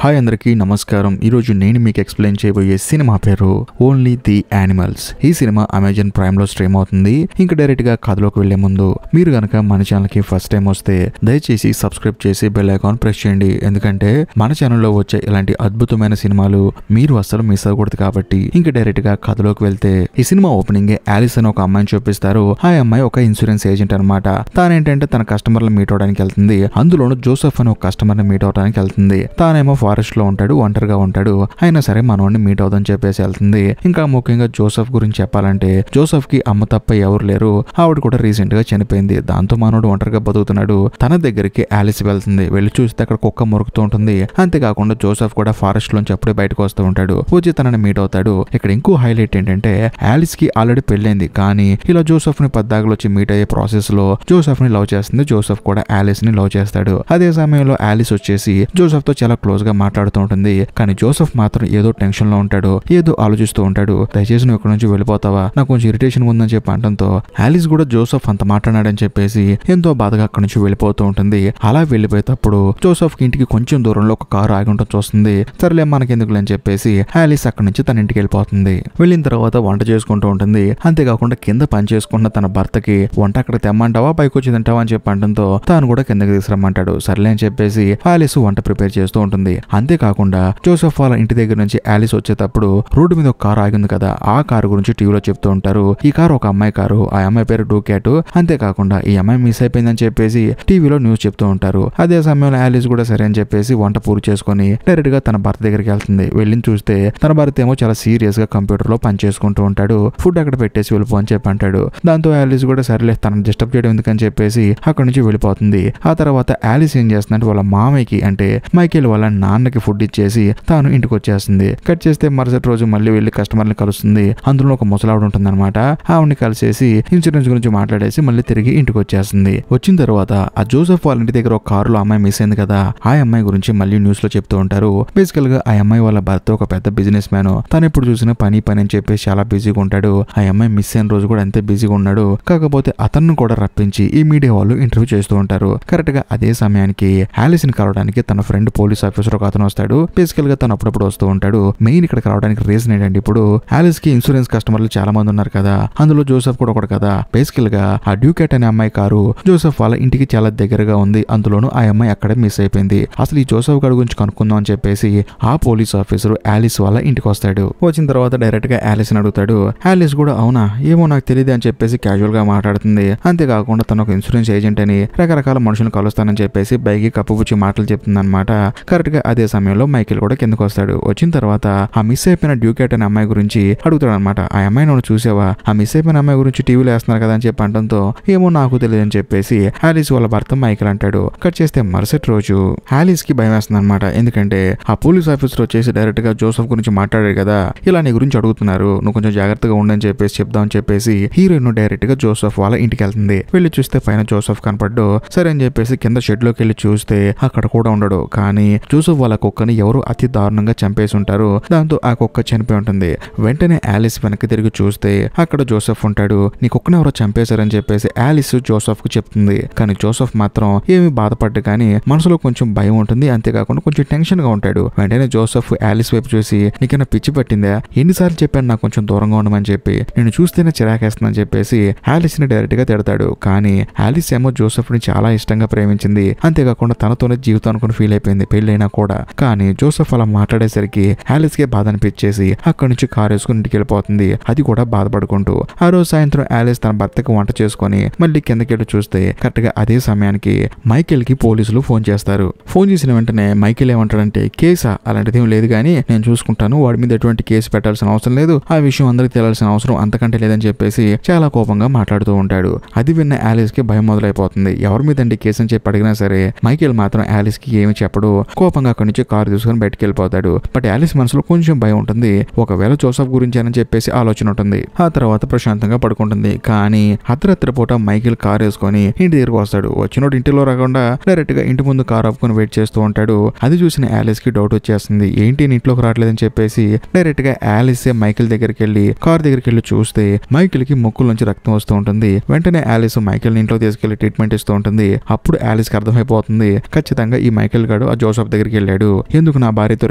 Hi అందరికీ నమస్కారం. ఈరోజు నేను మీకు ఎక్స్ప్లెయిన్ చేయబోయే సినిమా పేరు ఓన్లీ ది యానిమల్స్. ఈ సినిమా అమెజాన్ ప్రైమ్ లో స్ట్రీమ్ అవుతుంది. ఇంకా డైరెక్ట్ గా కథలోకి వెళ్లే ముందు మీరు గనక మన ఛానల్ కి ఫస్ట్ టైం వస్తే దయచేసి సబ్స్క్రైబ్ చేసి బెల్ ఐకాన్ ప్రెస్ చేయండి. ఎందుకంటే మన ఛానల్లో వచ్చే ఇలాంటి అద్భుతమైన సినిమాలు మీరు అస్సలు మిస్ అవ్వకూడదు కాబట్టి. ఇంకా డైరెక్ట్ గా కథలోకి వెళ్తే ఈ సినిమా ఓపెనింగ్ ఆలిస్ అని ఒక అమ్మాయిని చూపిస్తారు. ఆ అమ్మాయి ఒక ఇన్సూరెన్స్ ఏజెంట్ అనమాట. తానేంటంటే తన కస్టమర్లు మీట్ అవడానికి వెళ్తుంది. అందులోనూ జోసెఫ్ అని ఒక కస్టమర్ ని మీట్ అవడానికి వెళ్తుంది. తానేమో ఫారెస్ట్ లో ఉంటాడు, ఒంటరిగా ఉంటాడు. అయినా సరే మనోడిని మీట్ అవుదని చెప్పేసి వెళ్తుంది. ఇంకా ముఖ్యంగా జోసెఫ్ గురించి చెప్పాలంటే జోసెఫ్ కి అమ్మ తప్ప ఎవరు లేరు. ఆవిడ కూడా రీసెంట్ గా చనిపోయింది. దాంతో మనోడు ఒంటరిగా బతుకుతున్నాడు. తన దగ్గరికి ఆలిస్ వెళ్తుంది. వెళ్ళి చూస్తే అక్కడ కుక్క మురుగుతూ ఉంటుంది. అంతేకాకుండా జోసెఫ్ కూడా ఫారెస్ట్ లోంచి అప్పుడే బయటకు వస్తూ ఉంటాడు. వచ్చి తనని మీట్ అవుతాడు. ఇక్కడ ఇంకో హైలైట్ ఏంటంటే ఆలిస్ కి ఆల్రెడీ పెళ్ళైంది. కానీ ఇలా జోసెఫ్ ని పద్దాకలు వచ్చి మీట్ అయ్యే ప్రాసెస్ లో జోసెఫ్ ని లవ్ చేస్తుంది. జోసెఫ్ కూడా ఆలిస్ ని లవ్ చేస్తాడు. అదే సమయంలో ఆలిస్ వచ్చేసి జోసెఫ్ తో చాలా క్లోజ్ గా మాట్లాడుతూ ఉంటుంది. కానీ జోసెఫ్ మాత్రం ఏదో టెన్షన్ లో ఉంటాడు, ఏదో ఆలోచిస్తూ ఉంటాడు. దయచేసి నువ్వు ఇక్కడ నుంచి వెళ్ళిపోతావా, నాకు కొంచెం ఇరిటేషన్ ఉందని చెప్పి అనడంతో ఆలిస్ కూడా జోసెఫ్ అంత మాట్లాడాడని చెప్పేసి ఎంతో బాధగా అక్కడి నుంచి వెళ్ళిపోతూ ఉంటుంది. అలా వెళ్ళిపోయేటప్పుడు జోసెఫ్ కి ఇంటికి కొంచెం దూరంలో ఒక కారు ఆగి ఉండటం చూస్తుంది. సరేలే మనకెందుకులే అని చెప్పేసి ఆలిస్ అక్కడి నుంచి తన ఇంటికి వెళ్ళిపోతుంది. వెళ్ళిన తర్వాత వంట చేసుకుంటూ ఉంటుంది. అంతేకాకుండా కింద పని చేసుకున్న తన భర్తకి వంట అక్కడ తెమ్మంటావా పైకి వచ్చి తింటావా అని చెప్పి అనడంతో తాను కూడా కిందకి తీసుకురమ్మంటాడు. సర్లే అని చెప్పేసి ఆలిస్ వంట ప్రిపేర్ చేస్తూ ఉంటుంది. అంతేకాకుండా జోసెఫ్ వాళ్ళ ఇంటి దగ్గర నుంచి ఆలిస్ వచ్చేటప్పుడు రోడ్డు మీద ఒక కారు ఆగింది కదా, ఆ కారు గురించి టీవీలో చెప్తూ ఉంటారు. ఈ కారు ఒక అమ్మాయి కారు, ఆ అమ్మాయి పేరు డూకాట్. అంతేకాకుండా ఈ అమ్మాయి మిస్ అయిపోయిందని చెప్పేసి టీవీలో న్యూస్ చెప్తూ ఉంటారు. అదే సమయంలో ఆలిస్ కూడా సరే అని చెప్పేసి వంట పూర్తి చేసుకుని డైరెక్ట్ గా తన భర్త దగ్గరికి వెళ్తుంది. వెళ్ళి చూస్తే తన భర్త ఏమో చాలా సీరియస్ గా కంప్యూటర్ లో పని చేసుకుంటూ ఉంటాడు. ఫుడ్ అక్కడ పెట్టేసి వెళ్ళిపో అని చెప్పి అంటాడు. దాంతో ఆలిస్ కూడా సరేలే తనను డిస్టర్బ్ చేయడం ఎందుకని చెప్పేసి అక్కడి నుంచి వెళ్ళిపోతుంది. ఆ తర్వాత ఆలిస్ ఏం చేస్తుందంటే వాళ్ళ మామయ్యకి అంటే మైకేల్ వాళ్ళ నాన్నకి ఫుడ్ ఇచ్చేసి తాను ఇంటికి వచ్చేస్తుంది. కట్ చేస్తే మరుసటి రోజు మళ్ళీ వెళ్ళి కస్టమర్ని కలుస్తుంది. అందులో ఒక ముసలావిడ ఉంటుంది అనమాట. ఆవిడని కలిసేసి ఇన్సూరెన్స్ గురించి మాట్లాడేసి మళ్ళీ తిరిగి ఇంటికి వచ్చేస్తుంది. వచ్చిన తర్వాత ఆ జోసెఫ్ వాళ్ళ ఇంటి దగ్గర ఒక కారులో అమ్మాయి మిస్ అయింది కదా, ఆ అమ్మాయి గురించి మళ్ళీ న్యూస్ లో చెప్తూ ఉంటారు. బేసికల్ గా ఆ అమ్మాయి వాళ్ళ భర్త ఒక పెద్ద బిజినెస్ మ్యాన్. తను ఎప్పుడు చూసినా పని అని చెప్పేసి చాలా బిజీగా ఉంటాడు. ఆ అమ్మాయి మిస్ అయిన రోజు కూడా అంతే బిజీగా ఉన్నాడు. కాకపోతే అతన్ని కూడా రప్పించి ఈ మీడియా వాళ్ళు ఇంటర్వ్యూ చేస్తూ ఉంటారు. కరెక్ట్ గా అదే సమయానికి ఆలిస్ ని కలవడానికి తన ఫ్రెండ్ పోలీస్ ఆఫీసర్ ఒక అతను వస్తాడు. బేసికల్ గా తను అప్పుడప్పుడు వస్తూ ఉంటాడు. మెయిన్ ఇక్కడ రావడానికి రీజన్ ఏంటంటే ఇప్పుడు ఆలిస్ కి ఇన్సూరెన్స్ కస్టమర్లు చాలా మంది ఉన్నారు కదా, అందులో జోసెఫ్ కూడా ఒకడు కదా. బేసికల్ గా ఆ డ్యూకెట్ అనే అమ్మాయి కారు జోసెఫ్ వాళ్ళ ఇంటికి చాలా దగ్గరగా ఉంది. అందులోనూ ఆ అమ్మాయి అక్కడే మిస్ అయిపోయింది. అసలు ఈ జోసెఫ్ గారి గురించి కనుక్కుందాం అని చెప్పేసి ఆ పోలీస్ ఆఫీసర్ ఆలిస్ వాళ్ళ ఇంటికి వస్తాడు. వచ్చిన తర్వాత డైరెక్ట్ గా ఆలిస్ ని అడుగుతాడు. ఆలిస్ కూడా అవునా ఏమో నాకు తెలియదు అని చెప్పేసి క్యాజువల్ గా మాట్లాడుతుంది. అంతేకాకుండా తను ఒక ఇన్సూరెన్స్ ఏజెంట్ అని రకరకాల మనుషులను కలుస్తానని చెప్పేసి బైకి కప్పుపుచ్చి మాటలు చెప్తుంది అనమాట. కరెక్ట్ గా అదే సమయంలో మైకేల్ కూడా కిందకు వస్తాడు. వచ్చిన తర్వాత ఆ మిస్ అయిపోయిన డ్యూకెట్ అనే అమ్మాయి గురించి అడుగుతాడు అనమాట. ఆ అమ్మాయి నువ్వు చూసావా, ఆ మిస్ అయిపోయిన అమ్మాయి గురించి టీవీలో వేస్తున్నారు కదా అని చెప్పి అంటంతో ఏమో నాకు తెలియదు అని చెప్పేసి ఆలిస్ వాళ్ళ భర్త మైకేల్ అంటాడు. కట్ చేస్తే మరుసటి రోజు ఆలిస్ కి భయం వేస్తుంది అనమాట. ఎందుకంటే ఆ పోలీస్ ఆఫీసర్ వచ్చేసి డైరెక్ట్ గా జోసెఫ్ గురించి మాట్లాడాడు కదా, ఇలా నీ గురించి అడుగుతున్నారు, నువ్వు కొంచెం జాగ్రత్తగా ఉండని చెప్పేసి చెప్దామని చెప్పేసి హీరోయిన్ డైరెక్ట్ గా జోసెఫ్ వాళ్ళ ఇంటికి వెళ్తుంది. వెళ్ళి చూస్తే పైన జోసెఫ్ కనపడ్డు. సరే అని చెప్పేసి కింద షెడ్ లోకి వెళ్ళి చూస్తే అక్కడ కూడా ఉండడు. కానీ జోసెఫ్ వాళ్ళ కుక్కని ఎవరు అతి దారుణంగా చంపేసి ఉంటారు. దాంతో ఆ కుక్క చనిపోయి ఉంటుంది. వెంటనే ఆలిస్ వెనక్కి తిరిగి చూస్తే అక్కడ జోసెఫ్ ఉంటాడు. నీ కుక్కను ఎవరో చంపేశారని చెప్పేసి ఆలిస్ జోసెఫ్ కు చెప్తుంది. కానీ జోసెఫ్ మాత్రం ఏమి బాధపడ్డు కానీ మనసులో కొంచెం భయం ఉంటుంది. అంతేకాకుండా కొంచెం టెన్షన్ గా ఉంటాడు. వెంటనే జోసెఫ్ ఆలిస్ వైపు చూసి నీకన్నా పిచ్చి పట్టిందా, ఎన్నిసార్లు చెప్పాను నాకు కొంచెం దూరంగా ఉండమని చెప్పి, నేను చూస్తేనే చిరాకేస్తుందని చెప్పేసి ఆలిస్ ని డైరెక్ట్ గా తిడతాడు. కానీ ఆలిస్ ఏమో జోసెఫ్ ని చాలా ఇష్టంగా ప్రేమించింది. అంతేకాకుండా తనతోనే జీవితం అనుకుని ఫీల్ అయిపోయింది పెళ్ళైనా కూడా. కానీ జోసెఫ్ అలా మాట్లాడేసరికి ఆలిస్ కి బాధ అనిపించేసి అక్కడి నుంచి కారు వేసుకుని ఇంటికి వెళ్ళిపోతుంది. అది కూడా బాధపడుకుంటూ. ఆ రోజు సాయంత్రం ఆలిస్ తన భర్తకి వంట చేసుకుని మళ్ళీ కిందకి వెళ్ళి చూస్తే కరెక్ట్ గా అదే సమయానికి మైకేల్ కి పోలీసులు ఫోన్ చేస్తారు. ఫోన్ చేసిన వెంటనే మైకేల్ ఏమంటాడంటే కేసా అలాంటిది ఏం లేదు కానీ నేను చూసుకుంటాను, వాడి మీద ఎటువంటి కేసు పెట్టాల్సిన అవసరం లేదు, ఆ విషయం అందరికి తెలియాల్సిన అవసరం అంతకంటే లేదని చెప్పేసి చాలా కోపంగా మాట్లాడుతూ ఉంటాడు. అది విన్న ఆలిస్ కి భయం మొదలైపోతుంది. ఎవరి మీద అండి కేసు అని చెప్పి అడిగినా సరే మైకేల్ మాత్రం ఆలిస్ కి ఏమి చెప్పడు. కోపంగా అక్కడి నుంచి కారు తీసుకుని బయటకు వెళ్ళిపోతాడు. బట్ ఆలిస్ మనసులో కొంచెం భయం ఉంటుంది. ఒకవేళ జోసెఫ్ గురించి అని చెప్పేసి ఆలోచన ఉంటుంది. ఆ తర్వాత ప్రశాంతంగా పడుకుంటుంది. కానీ అర్ధరాత్రి పూట మైకేల్ కారు వేసుకొని ఇంటి దగ్గరకు వస్తాడు. వచ్చినోడు ఇంటిలో రాకుండా డైరెక్ట్ గా ఇంటి ముందు కారు ఆపుకొని వెయిట్ చేస్తూ ఉంటాడు. అది చూసిన ఆలిస్ కి డౌట్ వచ్చేస్తుంది. ఏంటి ఇంట్లోకి రావట్లేదని చెప్పేసి డైరెక్ట్ గా ఆలిస్ మైకేల్ దగ్గరికి వెళ్ళి కార్ దగ్గరికి వెళ్ళి చూస్తే మైకేల్ కి ముక్కుల నుంచి రక్తం వస్తూ ఉంటుంది. వెంటనే ఆలిస్ మైకేల్ ని ఇంట్లో తీసుకెళ్లి ట్రీట్మెంట్ ఇస్తూ ఉంటుంది. అప్పుడు ఆలిస్ కి అర్థమైపోతుంది ఖచ్చితంగా ఈ మైకేల్ గాడు ఆ జోసెఫ్ దగ్గరికి వెళ్ళాడు. ఎందుకు నా భార్యతో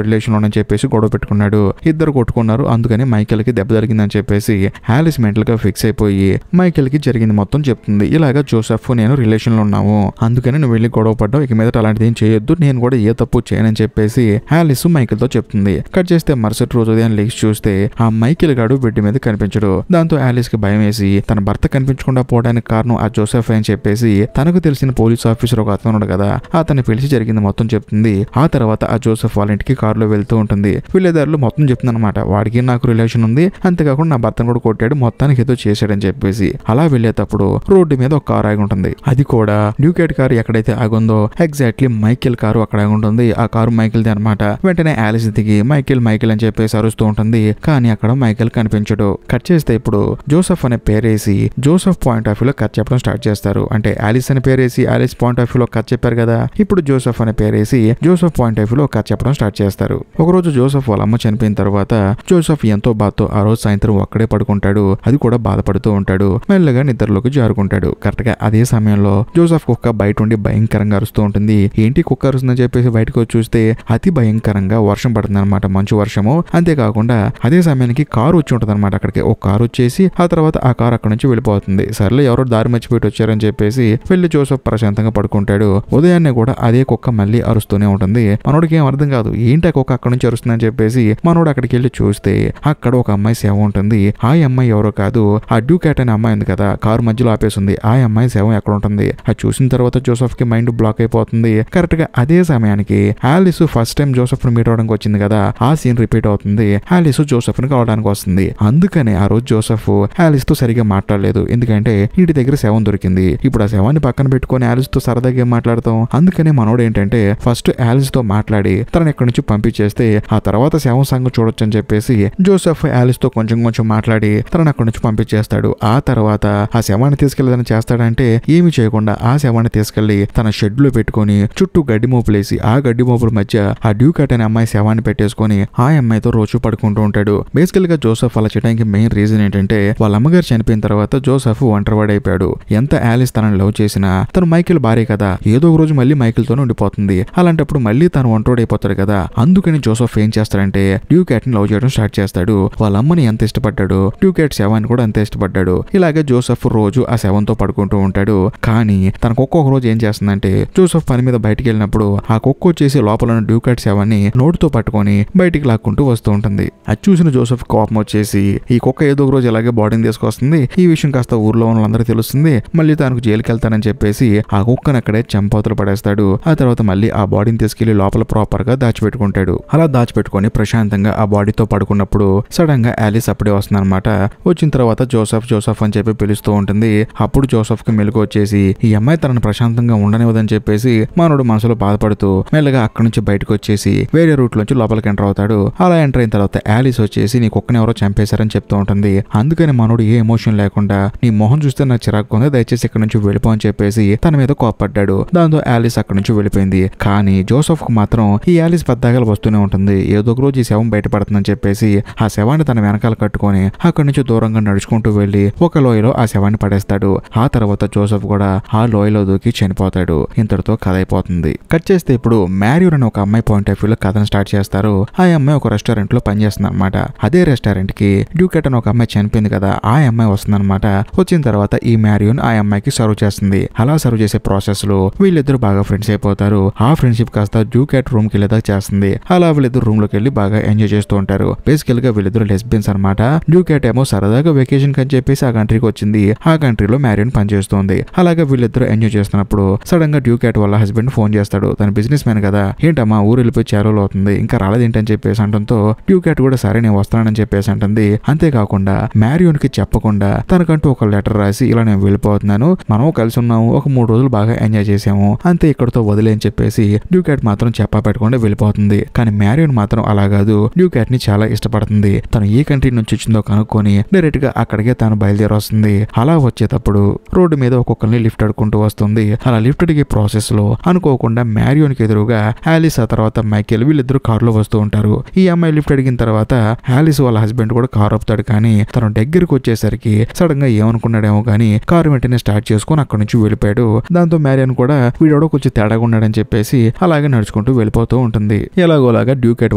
రిలేషన్ లోనని చెప్పేసి గొడవ పెట్టుకున్నాడు. ఇద్దరు కొట్టుకున్నారు. అందుకని మైకేల్ కి దెబ్బ జరిగిందని చెప్పేసి ఆలిస్ మెంటల్ గా ఫిక్స్ అయిపోయి మైకేల్ కి జరిగింది మొత్తం చెప్తుంది. ఇలాగా జోసెఫ్ నేను రిలేషన్ లో ఉన్నాము, అందుకని నువ్వు వెళ్ళి గొడవ పడ్డావు, ఇక మీద అలాంటిది ఏం చేయొద్దు, నేను కూడా ఏ తప్పు చేయనని చెప్పేసి ఆలిస్ మైకేల్ తో చెప్తుంది. కట్ చేస్తే మరుసటి రోజు ఉదయం లేచి చూస్తే ఆ మైకేల్ గాడు బెడ్ మీద కనిపించడు. దాంతో ఆలిస్ కి భయం వేసి తన భర్త కనిపించకుండా పోవడానికి కారణం ఆ జోసెఫ్ అని చెప్పేసి తనకు తెలిసిన పోలీస్ ఆఫీసర్ ఒక అతను ఉన్నాడు కదా, అతన్ని పిలిచి జరిగింది మొత్తం చెప్తుంది. ఆ తర్వాత ఆ జోసెఫ్ వాళ్ళ ఇంటికి కారులో వెళ్తూ ఉంటుంది. వెళ్ళేదారులు మొత్తం చెప్తుంది అనమాట, వాడికి నాకు రిలేషన్ ఉంది, అంతేకాకుండా నా భర్తను కూడా కొట్టాడు, మొత్తానికి ఏదో చేశాడని చెప్పేసి. అలా వెళ్ళేటప్పుడు రోడ్డు మీద ఒక కారు ఆగి ఉంటుంది. అది కూడా డ్యూకేట్ కారు ఎక్కడైతే ఆగుందో ఎగ్జాక్ట్లీ మైకేల్ కారు అక్కడ ఆగి ఉంటుంది. ఆ కారు మైకేల్ది అనమాట. వెంటనే ఆలిస్ దిగి మైకేల్ మైకేల్ అని చెప్పేసి అరుస్తూ ఉంటుంది. కానీ అక్కడ మైకేల్ కనిపించడు. కట్ చేస్తే ఇప్పుడు జోసెఫ్ అనే పేరేసి జోసెఫ్ పాయింట్ ఆఫ్ వ్యూలో కథ చెప్పడం స్టార్ట్ చేస్తారు. అంటే ఆలిస్ అనే పేరేసి ఆలిస్ పాయింట్ ఆఫ్ వ్యూలో కథ చెప్పారు కదా, ఇప్పుడు జోసెఫ్ అనే పేరేసి జోసెఫ్ పాయింట్ ఆఫ్ వ్యూలో కథ చెప్పడం స్టార్ట్ చేస్తారు. ఒకరోజు జోసెఫ్ వాళ్ళ అమ్మ చనిపోయిన తర్వాత జోసెఫ్ ఎంతో బాధతో ఆ రోజు సాయంత్రం ఒక్కడే పడుకుంటాడు. అది కూడా బాధపడుతూ ఉంటాడు. మెల్లగా నిద్రలోకి జారుకుంటాడు. కరెక్ట్ గా అదే సమయంలో జోసెఫ్ కుక్క బయట ఉండి భయంకరంగా అరుస్తూ ఉంటుంది. ఏంటి కుక్క అరుస్తుందని చెప్పేసి బయటకు వచ్చి చూస్తే అతి భయంకరంగా వర్షం పడుతుంది అనమాట, మంచు వర్షము. అంతేకాకుండా అదే సమయానికి కారు వచ్చి ఉంటుంది అనమాట. అక్కడికి ఒక కారు వచ్చేసి ఆ తర్వాత ఆ కారు అక్కడ నుంచి వెళ్ళిపోతుంది. సర్లే ఎవరో దారి మర్చిపోయి వచ్చారని చెప్పేసి వెళ్ళి జోసెఫ్ ప్రశాంతంగా పడుకుంటాడు. ఉదయాన్నే కూడా అదే కుక్క మళ్ళీ అరుస్తూనే ఉంటుంది. మనోడికి ఏం అర్థం కాదు, ఏంటి ఆ కుక్క అక్కడ నుంచి అరుస్తుందని చెప్పేసి మనోడు అక్కడికి వెళ్ళి చూస్తే అక్కడ ఒక అమ్మాయి శవం ఉంటుంది. ఆ అమ్మాయి ఎవరో కాదు, ఆ డ్యూకాట్ అనే అమ్మాయి ఉంది కదా, కారు మధ్యలో ఆపేసింది. ఆ అమ్మాయి శవం ఎక్కడ ఉంటుంది. అది చూసిన తర్వాత జోసెఫ్ కి మైండ్ బ్లాక్ అయిపోతుంది. కరెక్ట్ గా అదే సమయానికి ఆలిస్ ఫస్ట్ టైం జోసెఫ్ ని మీట్ అవడానికి వచ్చింది కదా, ఆ సీన్ రిపీట్ అవుతుంది. ఆలిస్ జోసెఫ్ ని కలవడానికి వస్తుంది. అందుకనే ఆ రోజు జోసెఫ్ ఆలిస్ తో సరిగా మాట్లాడలేదు. ఎందుకంటే ఇంటి దగ్గర శవం దొరికింది. ఇప్పుడు ఆ శవాన్ని పక్కన పెట్టుకొని ఆలిస్ తో సరదాగా మాట్లాడతాం. అందుకనే మనోడు ఏంటంటే ఫస్ట్ ఆలిస్ తో మాట్లాడి తనని ఎక్కడి నుంచి పంపించేస్తే ఆ తర్వాత శవం సంగతి చూడొచ్చు అని చెప్పేసి జోసెఫ్ ఆలిస్ తో కొంచెం మాట్లాడి తనని అక్కడి నుంచి పంపించేస్తాడు. ఆ తర్వాత ఆ శవాన్ని తీసుకెళ్లేదని చేస్తాడంటే ఏమి చేయకుండా ఆ శవాన్ని తీసుకెళ్లి తన షెడ్ లో పెట్టుకొని చుట్టూ గడ్డి మోపులేసి ఆ గడ్డి మోపుల మధ్య ఆ డ్యూకాట్ అనే అమ్మాయి శవాన్ని పెట్టేసుకొని ఆ అమ్మాయితో రోజు పడుకుంటూ ఉంటాడు. బేసికల్ గా జోసెఫ్ అలా చేయడానికి మెయిన్ రీజన్ ఏంటంటే వాళ్ళ అమ్మగారు చనిపోయిన తర్వాత జోసెఫ్ ఒంటరివాడైపోయాడు. ఎంత ఆలిస్ తనని లవ్ చేసినా తను మైకేల్ భార్య కదా, ఏదో ఒక రోజు మళ్ళీ మైకేల్ తోనే ఉండిపోతుంది. అలాంటప్పుడు మళ్ళీ తను ఒంటరివాడైపోతాడు కదా. అందుకని జోసెఫ్ ఏం చేస్తాడంటే డ్యూకాట్ ని లవ్ చేయడం స్టార్ట్ చేస్తాడు. వాళ్ళ అమ్మని ఎంత ఇష్టపడ్డాడు, డ్యూకాట్ శవాన్ని కూడా అంత ఇష్టపడ్డాడు. ఇలాగే జోసెఫ్ రోజు ఆ శవంతో పడుకుంటూ ఉంటాడు. కానీ తనకు ఒక్కొక్క రోజు ఏం చేస్తుందంటే జోసెఫ్ పని మీద బయటికి వెళ్ళినప్పుడు ఆ కుక్క వచ్చేసి లోపల ఉన్న డ్యూకాట్ శవాన్ని నోటితో పట్టుకొని బయటికి లాక్కుంటూ వస్తూ ఉంటుంది. అది చూసిన జోసెఫ్ కోపం వచ్చేసి ఈ కుక్క ఏదో ఒక రోజు ఇలాగే బాడీని తీసుకొస్తుంది, ఈ విషయం కాస్త ఊర్లో ఉన్న వాళ్ళందరికీ తెలుస్తుంది, మళ్ళీ తనకు జైలుకి వెళ్తానని చెప్పేసి ఆ కుక్కను అక్కడే చంపవతలు పడేస్తాడు. ఆ తర్వాత మళ్ళీ ఆ బాడీని తీసుకెళ్లి లోపల ప్రాపర్ గా దాచిపెట్టుకుంటాడు. అలా దాచిపెట్టుకొని ప్రశాంతంగా ఆ బాడీతో పడుకున్నప్పుడు సడన్ గా ఆలిస్ అప్పుడే వస్తుంది అనమాట. వచ్చిన తర్వాత జోసెఫ్ జోసెఫ్ అని చెప్పి పిలుస్తూ ఉంటుంది. అప్పుడు జోసెఫ్ కి మెలకు వచ్చేసి ఈ అమ్మాయి తనను ప్రశాంతంగా ఉండనివ్వదని చెప్పేసి మనోడు మనసులో బాధపడుతూ మెల్లగా అక్కడి నుంచి బయటకు వచ్చేసి వేరే రూట్ లోంచి లోపలికి ఎంటర్ అవుతాడు. అలా ఎంటర్ అయిన తర్వాత ఆలిస్ వచ్చేసి నీ కుక్కని ఎవరో చంపేశారని చెప్తూ ఉంటుంది. అందుకని మనోడు ఏ ఎమోషన్ లేకుండా నీ మొహం చూస్తే నాకు చిరాకు ఉంది, దయచేసి ఇక్కడ నుంచి వెళ్ళిపో అని చెప్పేసి తన మీద కోపడ్డాడు. దాంతో ఆలిస్ అక్కడి నుంచి వెళ్ళిపోయింది. కానీ జోసెఫ్ కు మాత్రం ఈ ఆలిస్ పెద్దగా వస్తూనే ఉంటుంది. ఏదో ఒక రోజు ఈ శవం బయటపడుతుందని చెప్పేసి ఆ శవాన్ని తన వెనకాల కట్టుకొని అక్కడి నుంచి దూరంగా నడుచుకుంటూ వెళ్లి ఒక లోయలో ఆ శవాన్ని పడేస్తాడు. ఆ తర్వాత జోసెఫ్ కూడా ఆ లోయలో దూకి చనిపోతాడు. ఇంతటితో కథ అయిపోతుంది. కట్ చేస్తే ఇప్పుడు మ్యారియన్ అనే ఒక అమ్మాయి పాయింట్ ఆఫ్ వ్యూలో కథను స్టార్ట్ చేస్తారు. ఆ అమ్మాయి ఒక రెస్టారెంట్ లో పనిచేస్తుంది అనమాట. అదే రెస్టారెంట్ కి డ్యూకాట్ అని ఒక అమ్మాయి చనిపోయింది కదా, ఆ అమ్మాయి వస్తుంది అనమాట. వచ్చిన తర్వాత ఈ మ్యారియన్ ఆ అమ్మాయికి సర్వ్ చేస్తుంది. అలా సర్వ్ చేసే ప్రాసెస్ లో వీళ్ళిద్దరు బాగా ఫ్రెండ్స్ అయిపోతారు. ఆ ఫ్రెండ్షిప్ కాస్త డ్యూకాట్ రూమ్ కి వెళ్ళేదా చేస్తుంది. అలా వీళ్ళిద్దరు రూమ్ లోకి వెళ్ళి బాగా ఎంజాయ్ చేస్తూ ఉంటారు. బేసికల్ గా వీళ్ళిద్దరు లెస్బియన్స్ అనమాట. డ్యూకాట్ ఏమో సరదాగా వెకేషన్ అని చెప్పేసి ఆ కంట్రీకి వచ్చింది. ఆ కంట్రీలో మ్యారియన్ పనిచేస్తుంది. అలాగే వీళ్ళిద్దరు ఎంజాయ్ చేస్తున్నప్పుడు సడన్ గా డ్యూకాట్ వాళ్ళ హస్బెండ్ ఫోన్ చేస్తాడు. తన బిజినెస్ మ్యాన్ కదా, ఏంటమ్మా ఊరు వెళ్ళిపోయి చేరువలో అవుతుంది, ఇంకా రాలేదేంటని చెప్పేసి అంటంతో డ్యూకాట్ కూడా సరే నేను వస్తానని చెప్పేసి అంటుంది. అంతేకాకుండా మ్యారియన్ కి చెప్పకుండా తనకంటూ ఒక లెటర్ రాసి ఇలా నేను వెళ్ళిపోతున్నాను, మనం కలిసి ఉన్నాము, ఒక 3 రోజులు బాగా ఎంజాయ్ చేసాము, అంతే ఇక్కడతో వదిలే అని చెప్పేసి డ్యూకాట్ మాత్రం చెప్పా పెట్టకుండా వెళ్ళిపోతుంది. కానీ మ్యారియన్ మాత్రం అలా కాదు, డ్యూకాట్ ని చాలా ఇష్టపడుతుంది. తను ఏ కంట్రీ నుంచి వచ్చిందో కనుక్కొని డైరెక్ట్ గా అక్కడికే తాను బయలుదేరి వస్తుంది. అలా వచ్చేటప్పుడు రోడ్డు మీద ఒక్కొక్కరిని లిఫ్ట్ అడుకుంటూ వస్తుంది. అలా లిఫ్ట్ అడిగే ప్రాసెస్ లో అనుకోకుండా మ్యారియన్ కి ఎదురుగా ఆలిస్ ఆ తర్వాత మైకేల్ వీళ్ళిద్దరు కారులో వస్తూ ఉంటారు. ఈ అమ్మాయి లిఫ్ట్ అడిగిన తర్వాత ఆలిస్ వాళ్ళ హస్బెండ్ కూడా కారు ఆపుతాడు. కానీ తను దగ్గరికి వచ్చేసరికి సడన్ గా ఏమనుకున్నాడేమో కానీ కారు వెంటనే స్టార్ట్ చేసుకుని అక్కడి నుంచి వెళ్ళిపోయాడు. దాంతో మ్యారియన్ కూడా వీడెవడో కొంచెం తేడాగా ఉన్నాడని చెప్పేసి అలాగే నడుచుకుంటూ నడుచుకుంటూ వెళ్ళిపోతూ ఉంటుంది. ఎలాగోలాగా డ్యూకేట్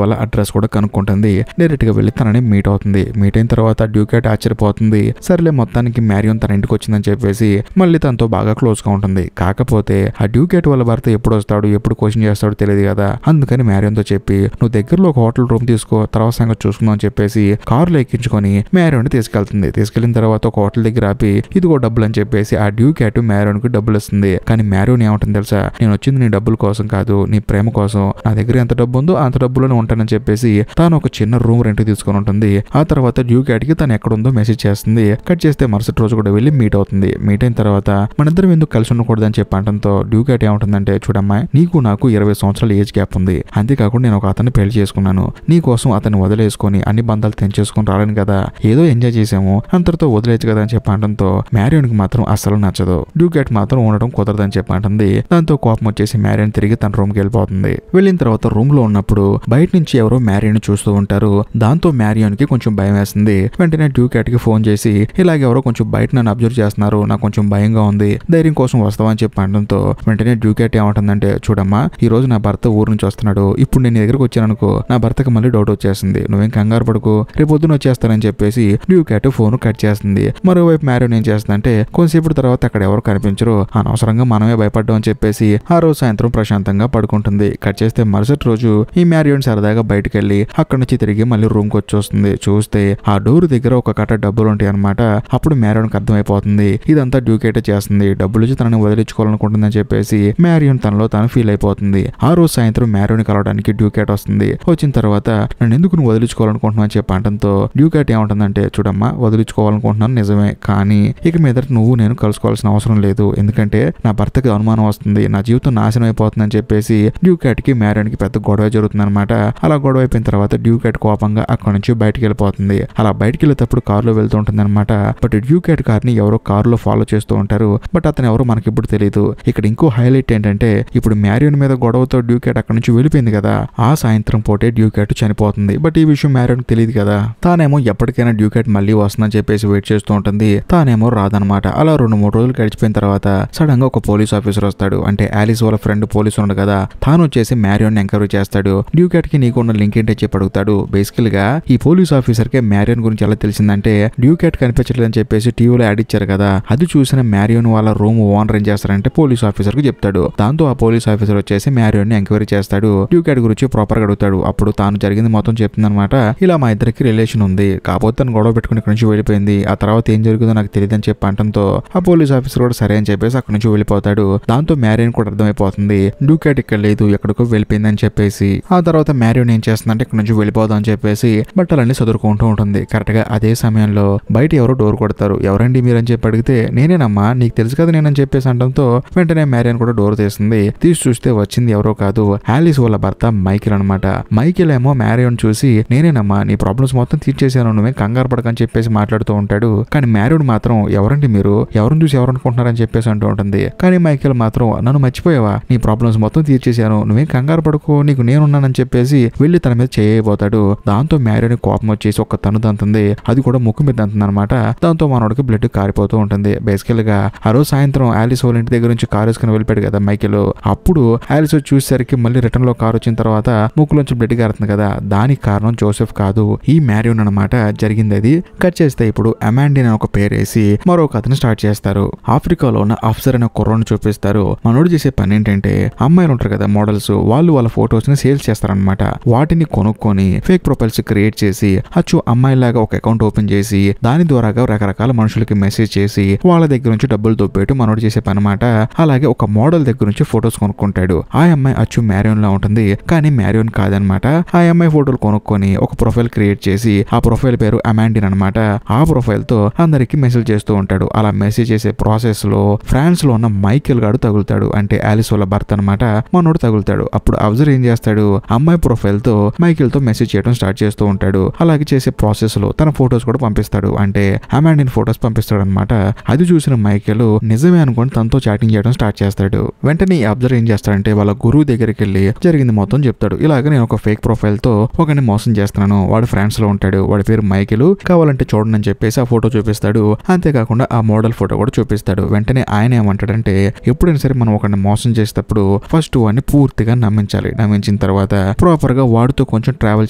వాళ్ళ అడ్రస్ కూడా కనుక్కుంటుంది. డైరెక్ట్ గా వెళ్ళి తనని మీట్ అవుతుంది. మీట్ అయిన తర్వాత డ్యూకేట్ ఆశ్చర్యపోతుంది. సర్లే మొత్తానికి మ్యారియోన్ తన ఇంటికి వచ్చిందని చెప్పేసి మళ్ళీ తనతో బాగా క్లోజ్ గా ఉంటుంది. కాకపోతే ఆ డ్యూకేట్ వాళ్ళ భర్త ఎప్పుడు వస్తాడు, ఎప్పుడు క్వశ్చన్ చేస్తాడో తెలియదు కదా. అందుకని మ్యారియోన్ తో చెప్పి నువ్వు దగ్గరలో ఒక హోటల్ రూమ్ తీసుకో, తర్వాత సంగతి చూసుకుందాం అని చెప్పేసి కారులో ఎక్కించుకొని మ్యారియోన్ తీసుకెళ్తుంది. తీసుకెళ్లిన తర్వాత ఒక హోటల్ దగ్గర ఆపి ఇదిగో డబ్బులు అని చెప్పేసి ఆ డ్యూకేట్ మ్యారియోన్ కి డబ్బులు ఇస్తుంది. కానీ మ్యారియోన్ ఏమంటుంది తెలుసా, నేను వచ్చింది నీ డబ్బుల కోసం కాదు, నీ ప్రేమ కోసం. నా దగ్గర ఎంత డబ్బు ఉందో అంత డబ్బులోనే ఉంటానని చెప్పేసి తాను ఒక చిన్న రూమ్ రెంట్ తీసుకొని ఉంటుంది. ఆ తర్వాత డ్యూకేట్ కి తను ఎక్కడుందో మెసేజ్ చేస్తుంది. కట్ చేస్తే మరుసటి రోజు కూడా వెళ్ళి మీట్ అవుతుంది. మీట్ అయిన తర్వాత మనిద్దరం ఎందుకు కలిసి ఉండకూడదని చెప్పి అంటంతో డ్యూకేట్ ఏమంటుందంటే, చూడమ్మా నీకు నాకు 20 సంవత్సరాల ఏజ్ గ్యాప్ ఉంది. అంతేకాకుండా నేను ఒక అతన్ని పెళ్లి చేసుకున్నాను. నీ కోసం అతన్ని వదిలేసుకొని అన్ని బంధాలు తెంచేసుకుని రాలేను కదా, ఏదో ఎంజాయ్ చేసాము అంతటితో వదిలేచ్చు కదా అని చెప్పి అంటంతో మ్యారియోన్ కి మాత్రం అస్సలు నచ్చదు. డ్యూకేట్ మాత్రం ఉండడం కుదరదని చెప్పి అంటుంది. దాంతో కోపం వచ్చేసి మ్యారియోన్ తిరిగి తన రూమ్ కి వెళ్ళిపోతుంది. వెళ్ళిన తర్వాత రూమ్ లో ఉన్నప్పుడు బయట నుంచి ఎవరో మ్యారియోన్ చూస్తూ ఉంటారు. దాంతో మ్యారియోన్ కి కొంచెం భయం వేస్తుంది. వెంటనే డ్యూకేట్ కి ఫోన్ చేసి ఇలాగెవరో కొంచెం బయట నన్ను అబ్జర్వ్ చేస్తున్నారు, నాకు కొంచెం భయంగా ఉంది, ధైర్యం కోసం వస్తావా అని చెప్పి అనడంతో వెంటనే డ్యూకేట్ ఏమంటుందంటే, చూడమ్మా ఈ రోజు నా భర్త ఊరు నుంచి వస్తున్నాడు, ఇప్పుడు నేను దగ్గరకు వచ్చాననుకో నా భర్తకి మళ్ళీ డౌట్ వచ్చేస్తుంది, నువ్వేం కంగారు పడుకో, రేపు పొద్దున వచ్చేస్తానని చెప్పేసి డ్యూకేట్ ఫోన్ కట్ చేస్తుంది. మరోవైపు మ్యారియోన్ ఏం చేస్తుందంటే కొంతసేపు తర్వాత అక్కడ ఎవరు కనిపించరు, అనవసరంగా మనమే భయపడ్డాం అని చెప్పేసి ఆ రోజు సాయంత్రం ప్రశాంతంగా పడుకుంటుంది. కట్ చేస్తే మరుసటి రోజు ఈ మ్యారియోన్ సరదాగా బయటకు వెళ్ళి అక్కడి నుంచి తిరిగి మళ్ళీ రూమ్ కి వచ్చి వస్తుంది. చూస్తే ఆ డోర్ దగ్గర ఒక కట్ట డబ్బులు ఉంటాయి అనమాట. అప్పుడు మ్యారియోన్ కి అర్థమైపోతుంది ఇదంతా డ్యూకేట్ చేస్తుంది, డబ్బులు ఇచ్చి తనని వదిలించుకోవాలనుకుంటుందని చెప్పేసి మ్యారియోన్ తనలో తాను ఫీల్ అయిపోతుంది. ఆ రోజు సాయంత్రం మ్యారియోన్ కలవడానికి డ్యూకేట్ వస్తుంది. వచ్చిన తర్వాత నన్ను ఎందుకు నువ్వు వదిలించుకోవాలనుకుంటున్నావు అని చెప్పి అంటంతో డ్యూకేట్ ఏమంటుందంటే, చూడమ్మా వదిలించుకోవాలనుకుంటున్నాను నిజమే, కానీ ఇక మీద నువ్వు నేను కలుసుకోవాల్సిన అవసరం లేదు, ఎందుకంటే నా భర్తకి అనుమానం వస్తుంది, నా జీవితం నాశనం అయిపోతుందని చెప్పేసి డ్యూకేట్ కి మ్యారియోన్ కి పెద్ద గొడవ జరుగుతుంది అనమాట. అలా గొడవ అయిపోయిన తర్వాత డ్యూకేట్ కోపంగా అక్కడ నుంచి బయటికి వెళ్ళిపోతుంది. అలా బయటికి వెళ్ళేటప్పుడు కారులో వెళ్తూ ఉంటుంది అనమాట. బట్ డ్యూకేట్ కార్ ని ఎవరో కారులో ఫాలో చేస్తూ ఉంటారు. బట్ అతను ఎవరో మనకి ఇప్పుడు తెలియదు. ఇక్కడ ఇంకో హైలైట్ ఏంటంటే ఇప్పుడు మ్యారియోన్ మీద గొడవతో డ్యూకేట్ అక్కడ నుంచి వెళ్ళిపోయింది కదా, ఆ సాయంత్రం పూటే డ్యూకేట్ చనిపోతుంది. బట్ ఈ విషయం మ్యారియోన్ తెలియదు కదా. తానేమో ఎప్పటికైనా డ్యూకేట్ మళ్ళీ వస్తుందని చెప్పేసి వెయిట్ చేస్తూ ఉంటుంది. తానేమో రాదనమాట. అలా 2-3 రోజులు గడిచిపోయిన తర్వాత సడన్ గా ఒక పోలీస్ ఆఫీసర్ వస్తాడు. అంటే ఆలిస్ వాళ్ళ ఫ్రెండ్ పోలీసు ఉన్నాడు కదా, తాను వచ్చేసి మ్యారియోన్ ఎంక్వైరీ చేస్తాడు. డ్యూకేట్ కి నీకు ఉన్న లింక్ ఏంటో చెప్పి అడుగుతాడు. బేసికల్ గా ఈ పోలీస్ ఆఫీసర్ కి మ్యారియోన్ గురించి ఎలా తెలిసిందంటే డ్యూకేట్ కనిపించలేదని చెప్పేసి టీవీలో యాడ్ ఇచ్చారు కదా, అది చూసిన మ్యారియోన్ వాళ్ళ రూమ్ ఓనర్ ఏం చేస్తారంటే పోలీస్ ఆఫీసర్ కి చెప్తాడు. దాంతో ఆ పోలీస్ ఆఫీసర్ వచ్చేసి మ్యారియోన్ ని ఎంక్వైరీ చేస్తాడు. డ్యూకేట్ గురించి ప్రాపర్ గా అడుగుతాడు. అప్పుడు తాను జరిగింది మొత్తం చెప్తుందన్నమాట. ఇలా మా ఇద్దరికి రిలేషన్ ఉంది, కాకపోతే తను గొడవ పెట్టుకుని ఇక్కడ నుంచి వెళ్ళిపోయింది, ఆ తర్వాత ఏం జరిగిందో నాకు తెలియదు అని చెప్పి అంటంతో ఆ పోలీస్ ఆఫీసర్ కూడా సరే అని చెప్పేసి అక్కడ నుంచి వెళ్ళిపోతాడు. దాంతో మ్యారియోన్ కూడా అర్థమైపోతుంది డ్యూకేట్ ఇక్కడ లేదు, ఎక్కడికో వెళ్ళిపోయింది అని చెప్పేసి. ఆ తర్వాత మ్యారియోన్ ఏం చేస్తుందంటే ఇక్కడ నుంచి వెళ్ళిపోదాం అని చెప్పేసి బట్టలన్నీ చదువుకుంటూ ఉంటుంది. కరెక్ట్ గా అదే సమయంలో బయట ఎవరో డోర్ కొడతారు. ఎవరండి మీరు అని చెప్పి అడిగితే నేనేనమ్మా, నీకు తెలుసు కదా నేనని చెప్పేసి అంటంతో వెంటనే మ్యారియోన్ కూడా డోర్ తీస్తుంది. తీసి చూస్తే వచ్చింది ఎవరో కాదు, ఆలిస్ వాళ్ళ భర్త మైకిల్ అనమాట. మైకిల్ ఏమో మ్యారియోన్ చూసి నేనేనమ్మా, నీ ప్రాబ్లమ్స్ మొత్తం తీర్చేసాను, నువ్వే కంగారు పడకని చెప్పేసి మాట్లాడుతూ ఉంటాడు. కానీ మ్యారియోన్ మాత్రం ఎవరండి మీరు, ఎవరిని చూసి ఎవరు అనుకుంటున్నారని చెప్పేసి అంటూ ఉంటుంది. కానీ మైకిల్ మాత్రం నన్ను మర్చిపోయావా, నీ ప్రాబ్లమ్స్ మొత్తం తీర్చేసాను, నువ్వేం కంగారు పడుకో, నీకు నేనున్నానని చెప్పేసి వెళ్ళి తన మీద చేయబోతాడు. దాంతో మ్యారియోన్ కోపం వచ్చేసి ఒక తను దంతుంది, అది కూడా ముక్కు మీద దంతుంది అనమాట. దాంతో మనోడికి బ్లడ్ కారిపోతూ ఉంటుంది. బేసికల్ గా ఆ రోజు సాయంత్రం ఆలిస్ వాళ్ళ ఇంటి దగ్గర నుంచి కారు వేసుకుని వెళ్ళిపోయాడు కదా మైకిల్. అప్పుడు ఆలిస్ చూసేసరికి మళ్ళీ రిటర్న్ లో కారు వచ్చిన తర్వాత ముక్కులోంచి బ్లడ్ కారుతుంది కదా, దానికి కారణం జోసెఫ్ కాదు, ఈ మ్యారియోన్ అనమాట. జరిగింది అది. కట్ చేస్తే ఇప్పుడు అమాండీ అని ఒక పేరు వేసి మరో కథను స్టార్ట్ చేస్తారు. ఆఫ్రికాలో ఉన్న అఫ్సర్ అనే కుర్రోని చూపిస్తారు. మనోడు చేసే పని ఏంటంటే అమ్మాయిలు ఉంటారు కదా మోడల్స్, వాళ్ళు వాళ్ళ ఫొటోస్ ని సేల్స్ చేస్తారనమాట. వాటిని కొనుక్కొని ఫేక్ ప్రొఫైల్స్ క్రియేట్ చేసి అచ్చు అమ్మాయిలాగా ఒక అకౌంట్ ఓపెన్ చేసి దాని ద్వారా రకరకాల మనుషులకి మెసేజ్ చేసి వాళ్ళ దగ్గర నుంచి డబ్బులు దొబ్బేటు మనోడు చేసే పని అనమాట. అలాగే ఒక మోడల్ దగ్గర నుంచి ఫొటోస్ కొనుక్కుంటాడు. ఆ అమ్మాయి అచ్చు మ్యారియోన్ లా ఉంటుంది, కానీ మ్యారియోన్ కాదనమాట. ఆ అమ్మాయి ఫోటోలు కొనుక్కొని ఒక ప్రొఫైల్ క్రియేట్ చేసి ఆ ప్రొఫైల్ పేరు అమాండీన్ అనమాట. ఆ ప్రొఫైల్ తో అందరికి మెసేజ్ చేస్తూ ఉంటాడు. అలా మెసేజ్ చేసే ప్రాసెస్ లో ఫ్రాన్స్ లో ఉన్న మైకేల్ గాడు తగులుతాడు. అంటే ఆలిస్ వాళ్ళ భర్త అనమాట. మనోడు తగులుతాడు. అప్పుడు అబ్జర్వ్ ఏం చేస్తాడు, అమ్మాయి ప్రొఫైల్ తో మైకేల్ తో మెసేజ్ చేయడం స్టార్ట్ చేస్తూ ఉంటాడు. అలాగే చేసే ప్రాసెస్ లో తన ఫొటోస్ కూడా పంపిస్తాడు. అంటే అమాండీన్ ఫొటోస్ పంపిస్తాడు అనమాట. అది చూసిన మైకేల్ నిజమే అనుకుని తనతో చాటింగ్ చేయడం స్టార్ట్ చేస్తాడు. వెంటనే అబ్జర్వ్ ఏం చేస్తాడంటే వాళ్ళ గురువు దగ్గరికి వెళ్ళి జరిగింది మొత్తం చెప్తాడు. ఇలాగ నేను ఒక ఫేక్ ప్రొఫైల్ తో ఒకరిని మోసం చేస్తున్నాను, వాడు ఫ్రాన్స్ లో ఉంటాడు, వాడి పేరు మైకేల్, కావాలంటే చూడండి అని చెప్పేసి ఆ ఫోటో చూపిస్తాడు. అంతేకాకుండా ఆ మోడల్ ఫోటో కూడా చూపిస్తాడు. వెంటనే ఆయన ఏమంటాడంటే ఎప్పుడైనా సరే మనం ఒకరిని మోసం చేసేటప్పుడు ఫస్ట్ వాడిని పూర్తి పూర్తిగా నమ్మించిన తర్వాత ప్రాపర్ గా వాడితో కొంచెం ట్రావెల్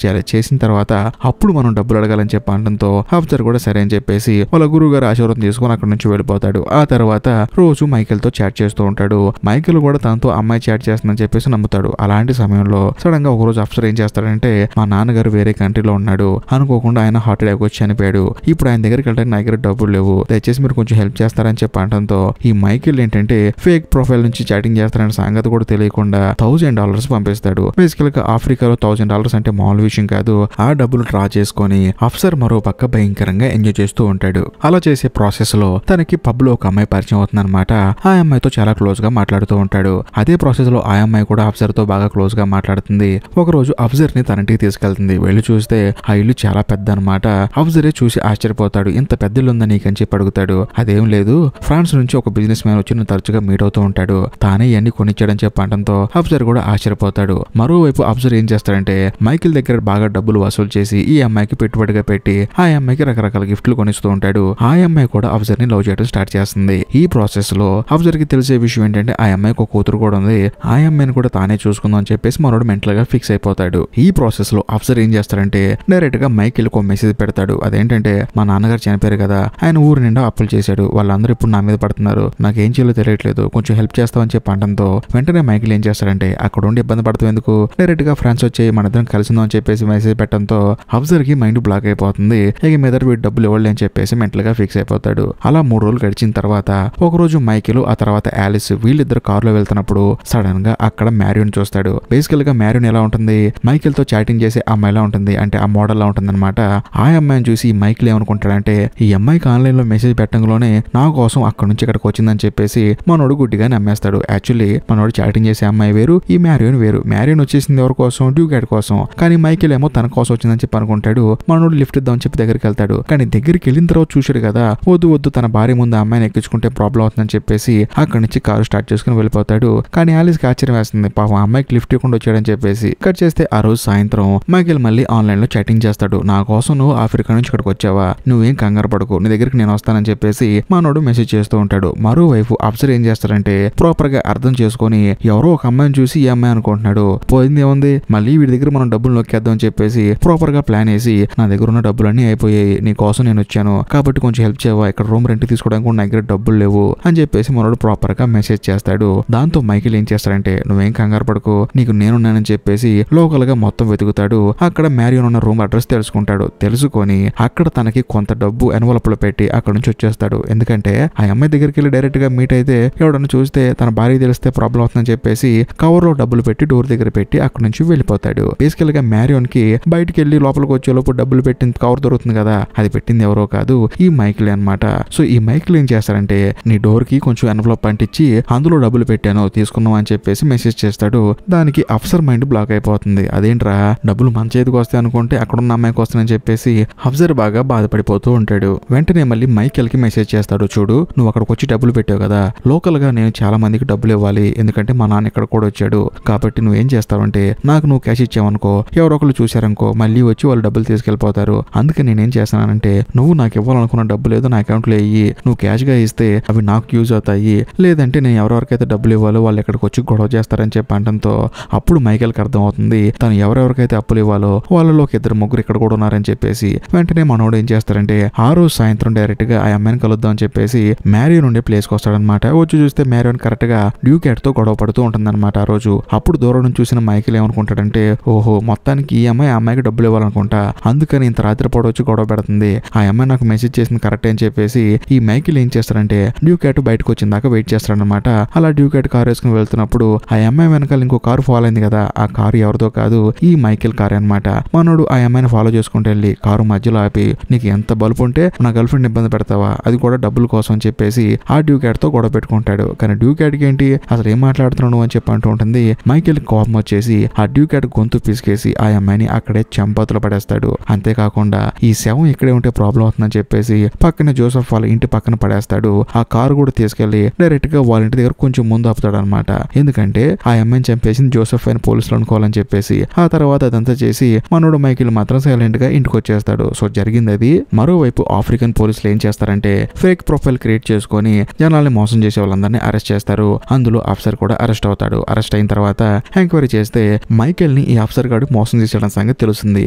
చేయాలి. చేసిన తర్వాత అప్పుడు మనం డబ్బులు అడగాలని చెప్పి అనడంతో ఆఫీసర్ కూడా సరే అని చెప్పేసి వాళ్ళ గురువు గారు ఆశీర్వాదం తీసుకుని అక్కడ నుంచి వెళ్ళిపోతాడు. ఆ తర్వాత రోజు మైకేల్ తో చాట్ చేస్తూ ఉంటాడు. మైకేల్ కూడా తనతో అమ్మాయి చాట్ చేస్తుందని చెప్పేసి నమ్ముతాడు. అలాంటి సమయంలో సడన్ గా ఒక రోజు ఆఫీసర్ ఏం చేస్తాడంటే మా నాన్నగారు వేరే కంట్రీలో ఉన్నాడు, అనుకోకుండా ఆయన హార్ట్ అటాక్ వచ్చి చనిపోయాడు, ఇప్పుడు ఆయన దగ్గరికి వెళ్ళడానికి నా దగ్గర డబ్బులు లేవు, దయచేసి మీరు కొంచెం హెల్ప్ చేస్తారని చెప్పి అనడంతో ఈ మైకేల్ ఏంటంటే ఫేక్ ప్రొఫైల్ నుంచి చాటింగ్ చేస్తారనే సంగతి కూడా తెలియకుండా $1000 పంపిస్తాడు. బేసికల్ గా ఆఫ్రికాలో $1000 అంటే మామూలు విషయం కాదు. ఆ డబ్బులు డ్రా చేసుకొని అఫ్సర్ మరో పక్క భయంకరంగా ఎంజాయ్ చేస్తూ ఉంటాడు. అలా చేసే ప్రాసెస్ లో తనకి పబ్ లో ఒక అమ్మాయి పరిచయం అవుతుంది అనమాట. ఆ అమ్మాయితో చాలా క్లోజ్ గా మాట్లాడుతూ ఉంటాడు. అదే ప్రాసెస్ లో ఆ అమ్మాయి కూడా అఫ్సర్ తో బాగా క్లోజ్ గా మాట్లాడుతుంది. ఒక రోజు అఫ్సర్ ని తన ఇంటికి తీసుకెళ్తుంది. వెళ్ళి చూస్తే ఆ ఇల్లు చాలా పెద్ద అనమాట. అఫ్సరే చూసి ఆశ్చర్యపోతాడు. ఇంత పెద్ద ఇల్లు ఉందా నీకని చెప్పి అడుగుతాడు. అదేం లేదు, ఫ్రాన్స్ నుంచి ఒక బిజినెస్ మ్యాన్ వచ్చి నువ్వు తరచుగా మీట్ అవుతూ ఉంటాడు, తానే ఇవన్నీ కొనిచ్చాడని చెప్పి అనడంతో అఫ్సర్ కూడా ఆశ్చర్యపోతాడు. మరోవైపు అఫ్సర్ ఏం చేస్తాడంటే మైకేల్ దగ్గర బాగా డబ్బులు వసూలు చేసి ఈ అమ్మాయికి పెట్టుబడిగా పెట్టి ఆ అమ్మాయికి రకరకాల గిఫ్ట్లు కొనిస్తూ ఉంటాడు. ఆ అమ్మాయి కూడా అఫ్సర్ ని లవ్ చేయడం స్టార్ట్ చేస్తుంది. ఈ ప్రాసెస్ లో అఫ్సర్ కి తెలిసే విషయం ఏంటంటే ఆ అమ్మాయికి ఒక కూతురు కూడా ఉంది, ఆ అమ్మాయిని కూడా తానే చూసుకుందాం అని చెప్పేసి మనోడు మెంటల్ గా ఫిక్స్ అయిపోతాడు. ఈ ప్రాసెస్ లో అఫ్సర్ ఏం చేస్తాడంటే డైరెక్ట్ గా మైకేల్ ఒక మెసేజ్ పెడతాడు. అదేంటంటే మా నాన్నగారు చనిపోయారు కదా, ఆయన ఊరు నిండా అప్పులు చేశాడు, వాళ్ళందరూ ఇప్పుడు నా మీద పడుతున్నారు, నాకేం చేయాలో తెలియట్లేదు, కొంచెం హెల్ప్ చేస్తామని చెప్పి అనడంతో వెంటనే మైకేల్ ఏం చేస్తాడంటే అక్కడ ఉండి ఇబ్బంది పడతాం ఎందుకు, డైరెక్ట్ గా ఫ్రాన్స్ వచ్చి మన ఇద్దరం కలిసిందో అని చెప్పేసి మెసేజ్ పెట్టడంతో అఫ్సర్ కి మైండ్ బ్లాక్ అయిపోతుంది. ఇక మీద వీడు డబ్బులు ఇవ్వాలి అని చెప్పేసి మెంటల్ గా ఫిక్స్ అయిపోతాడు. అలా 3 రోజులు గడిచిన తర్వాత ఒక రోజు మైకేల్ ఆ తర్వాత ఆలిస్ వీళ్ళిద్దరు కారులో వెళ్తున్నప్పుడు సడన్ గా అక్కడ మ్యారియోన్ చూస్తాడు. బేసికల్ గా మ్యారియోన్ ఎలా ఉంటుంది, మైకేల్ తో చాటింగ్ చేసే అమ్మాయిలా ఉంటుంది, అంటే ఆ మోడల్ లా ఉంటుంది అనమాట. ఆ అమ్మాయిని చూసి మైకేల్ ఏమనుకుంటాడంటే ఈ అమ్మాయికి ఆన్లైన్ లో మెసేజ్ పెట్టడంలోనే నా కోసం అక్కడ నుంచి ఇక్కడికి వచ్చిందని చెప్పేసి మనోడు గుడ్డిగా నమ్మేస్తాడు. యాక్చువల్లీ మనోడు చాటింగ్ చేసే అమ్మాయి వేరు, ఈ మ్యారియోన్ వేరు. మ్యారియోన్ వచ్చేసింది ఎవరి కోసం, డ్యూకాట్ కోసం, కానీ మైకేల్ ఏమో తన కోసం వచ్చిందని చెప్పి అనుకుంటాడు. మనోడు లిఫ్ట్ ఇద్దామని చెప్పి దగ్గరికి వెళ్తాడు. కానీ దగ్గరికి వెళ్ళిన తర్వాత చూశాడు కదా, వద్దు తన భార్య ముందు అమ్మాయిని ఎక్కించుకుంటే ప్రాబ్లం అవుతుందని చెప్పేసి అక్కడి నుంచి కారు స్టార్ట్ చేసుకుని వెళ్ళిపోతాడు. కానీ ఆలిస్కి ఆశ్చర్యం వేస్తుంది, పాపం అమ్మాయికి లిఫ్ట్ ఇవ్వకుండా వచ్చాడని చెప్పేసి. కట్ చేస్తే ఆ రోజు సాయంత్రం మైకేల్ మళ్ళీ ఆన్లైన్ లో చాటింగ్ చేస్తాడు. నా కోసం నువ్వు ఆఫ్రికా నుంచి ఇక్కడికి వచ్చావా, నువ్వేం కంగారు పడకు, నీ దగ్గరికి నేను వస్తానని చెప్పేసి మనోడు మెసేజ్ చేస్తూ ఉంటాడు. మరోవైపు అఫ్సర్ ఏం చేస్తాడంటే ప్రాపర్ గా అర్థం చేసుకుని ఎవరో ఒక అమ్మాయిని చూసి ఈ అమ్మాయి అనుకుంటున్నాడు, పోయింది ఏముంది మళ్ళీ వీడి దగ్గర మనం డబ్బులు నొక్కేద్దాం అని చెప్పేసి ప్రాపర్ గా ప్లాన్ వేసి నా దగ్గర ఉన్న డబ్బులన్నీ అయిపోయాయి, నీ కోసం నేను వచ్చాను కాబట్టి కొంచెం హెల్ప్ చేయవా, ఇక్కడ రూమ్ రెంట్ తీసుకోవడానికి కూడా నా దగ్గర డబ్బులు లేవు అని చెప్పేసి మనోడు ప్రాపర్ గా మెసేజ్ చేస్తాడు. దాంతో మైకేల్ ఏం చేస్తాడంటే నువ్వేం కంగారు పడకు, నీకు నేనున్నానని చెప్పేసి లోకల్ గా మొత్తం వెతుకుతాడు. అక్కడ మ్యారియోన్ ఉన్న రూమ్ అడ్రస్ తెలుసుకుంటాడు. తెలుసుకొని అక్కడ తనకి కొంత డబ్బు ఎన్వలప్ లో పెట్టి అక్కడ నుంచి వచ్చేస్తాడు. ఎందుకంటే ఆ అమ్మాయి దగ్గరికి వెళ్ళి డైరెక్ట్ గా మీట్ అయితే ఎవడన్నా చూస్తే తన భార్య తెలిస్తే ప్రాబ్లం అవుతుందని చెప్పేసి కవర్ లో డబ్బులు పెట్టి డోర్ దగ్గర పెట్టి అక్కడ నుంచి వెళ్ళిపోతాడు. బేసికల్ గా మ్యారియోన్ కి బయటికి వెళ్ళి లోపలికి వచ్చే లోపు డబ్బులు పెట్టిన కవర్ దొరుకుతుంది కదా, అది పెట్టింది ఎవరో కాదు ఈ మైకేల్ అన్నమాట. సో ఈ మైకేల్ ఏం చేస్తారంటే నీ డోర్ కి కొంచెం ఎన్వలప్ అంటించి అందులో డబ్బులు పెట్టాను తీసుకున్నావు అని చెప్పేసి మెసేజ్ చేస్తాడు. దానికి అఫ్సర్ మైండ్ బ్లాక్ అయిపోతుంది. అదేంట్రా డబ్బులు మన చేతికి వస్తాయి అనుకుంటే అక్కడున్న అమ్మాయికి వస్తానని చెప్పేసి అఫ్సర్ బాగా బాధపడిపోతూ ఉంటాడు. వెంటనే మళ్ళీ మైకేల్ కి మెసేజ్ చేస్తాడు, చూడు నువ్వు అక్కడికి వచ్చి డబ్బులు పెట్టావు కదా, లోకల్ గా నేను చాలా మందికి డబ్బులు ఇవ్వాలి, ఎందుకంటే మా నాన్న ఇక్కడ కూడా వచ్చాడు, కాబట్టి నువ్వేం చేస్తావంటే నాకు నువ్వు క్యాష్ ఇచ్చావనుకో ఎవరో ఒకరు చూసారనుకో మళ్ళీ వచ్చి వాళ్ళు డబ్బులు తీసుకెళ్లిపోతారు, అందుకే నేనేం చేస్తానంటే నువ్వు నాకు ఇవ్వాలనుకున్న డబ్బులు ఏదో నా అకౌంట్ లో ఇయ్యి, నువ్వు క్యాష్ గా ఇస్తే అవి నాకు యూజ్ అవుతాయి, లేదంటే నేను ఎవరెవరికైతే డబ్బులు ఇవ్వాలో వాళ్ళు ఇక్కడికి వచ్చి గొడవ చేస్తారని చెప్పి అనడంతో అప్పుడు మైకేల్ కి అర్థం అవుతుంది తను ఎవరెవరికైతే అప్పులు ఇవ్వాలో వాళ్ళలో ఒక 2-3 ఇక్కడ కూడా ఉన్నారని చెప్పేసి. వెంటనే మనోడు ఏం చేస్తారంటే ఆ రోజు సాయంత్రం డైరెక్ట్ గా ఆ అమ్మాయిని కలుద్దాం అని చెప్పేసి మ్యారియోన్ ఉండే ప్లేస్ కి వస్తాడనమాట. వచ్చి చూస్తే మ్యారియోన్ కరెక్ట్ గా డ్యూకాట్ తో గొడవ పడుతూ ఉంటుందన్నమాట ఆ రోజు. అప్పుడు దూరం నుంచి చూసిన మైకేల్ ఏమనుకుంటాడంటే ఓహో మొత్తానికి ఈ అమ్మాయికి డబ్బులు ఇవ్వాలనుకుంటా, అందుకని ఇంత రాత్రిపూట వచ్చి గొడవ పెడుతుంది, ఆ అమ్మాయి నాకు మెసేజ్ చేసింది కరెక్ట్ అని చెప్పేసి ఈ మైకేల్ ఏం చేస్తాడంటే డ్యూకాట్ బయటకు వచ్చిన దాకా వెయిట్ చేస్తాడనమాట. అలా డ్యూకాట్ కారు వేసుకుని వెళ్తున్నప్పుడు ఆ అమ్మాయి వెనకాల ఇంకో కారు ఫాలో అయింది కదా, ఆ కారు ఎవరిదో కాదు ఈ మైకేల్ కారు అనమాట. మనోడు ఆ అమ్మాయిని ఫాలో చేసుకుంటూ వెళ్ళి కారు మధ్యలో ఆపి నీకు ఎంత బలుపు ఉంటే నా గర్ల్ ఫ్రెండ్ ఇబ్బంది పెడతావా, అది కూడా డబ్బుల కోసం అని చెప్పేసి ఆ డ్యూకాట్ తో గొడవ పెట్టుకుంటాడు. కానీ డ్యూకాట్ కి ఏంటి అసలు ఏం మాట్లాడుతున్నావు అని చెప్పి అంటూ ఉంటుంది. మైకేల్ కోపం వచ్చేసి ఆ డ్యూకాట్ గొంతు పిసికేసి ఆ అమ్మాయిని అక్కడే చెంపతులు పడేస్తాడు. అంతేకాకుండా ఈ శవం ఇక్కడే ఉంటే ప్రాబ్లం అవుతుందని చెప్పేసి పక్కన జోసెఫ్ వాళ్ళ ఇంటి పక్కన పడేస్తాడు. ఆ కారు కూడా తీసుకెళ్లి డైరెక్ట్ గా వాళ్ళ ఇంటి దగ్గర కొంచెం ముందు ఆపుతాడు అనమాట. ఎందుకంటే ఆ అమ్మాయిని చంపేసింది జోసెఫ్ అని పోలీసులు అనుకోవాలని చెప్పేసి. ఆ తర్వాత అదంతా చేసి మనోడు మైకేల్ మాత్రం సైలెంట్ గా ఇంటికి వచ్చేస్తాడు. సో జరిగింది అది. మరోవైపు ఆఫ్రికన్ పోలీసులు ఏం చేస్తారంటే ఫేక్ ప్రొఫైల్ క్రియేట్ చేసుకొని జనాల్ని మోసం చేసే వాళ్ళందరినీ అరెస్ట్ చేస్తారు. అందులో ఆఫీసర్ కూడా అరెస్ట్ అవుతాడు. అరెస్ట్ అరెస్ట్ అయిన తర్వాత ఎంక్వైరీ చేస్తే మైకేల్ ని ఈ ఆఫీసర్ గాడు మోసం చేసేయడం సంగతి తెలుస్తుంది.